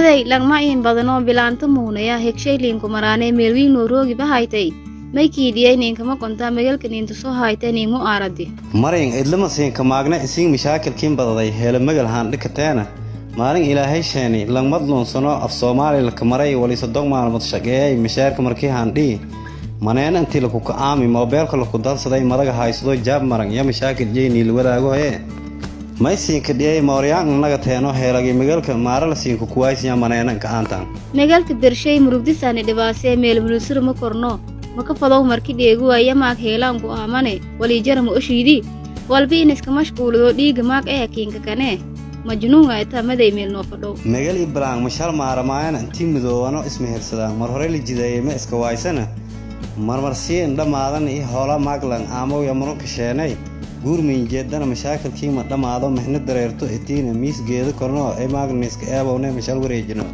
Maday lang main badano bilaanta muunaya hegshaylin kumaraane meelwiin nooroogi bahaytay maykii diyayneen kama qontaa magaalkan inta soo hayteen imu aaradi marin idlama siin ka maagna isin mashaakilkiin badaday heela magal haan dhikateena maalin ilaahay sheeni langmad loonsano af Soomaali la kamaray wali saddex maalmood shaqeeyay mishaarka markii haan dhii maneen intii lagu ka aami mobilka lagu dalsaday madaga haysado jaab maran ya mashaakil jeeni la wadaago may siin ka dhiyay Mooriyaan naga teeno heelagi magaalka maara la siin ku kuwaaysiya maneen ka aantaan magaalka bershay murugdisaani dhibaasay meel bulusur ma korno maka fadaw markii dheegu ay maag heelaan ku aamane wali jaram u shiidi walbi in iska mashquulo dhiiga maag ee kiinka kane majnuun ay tamaday meel noo fadhow magal ibrahim mashal maaramayaan intii midoowano ismehersada mar hore la jideeyay ma iska waaysana marmarsiin dhamaadan iyo hoola maaglan aamow yamro ka sheenay guurmin jeedana mashaakilkii ma dhamaado mehnad dareerto etiina miis geedo korno ay maagniska eebowne mashal wareejino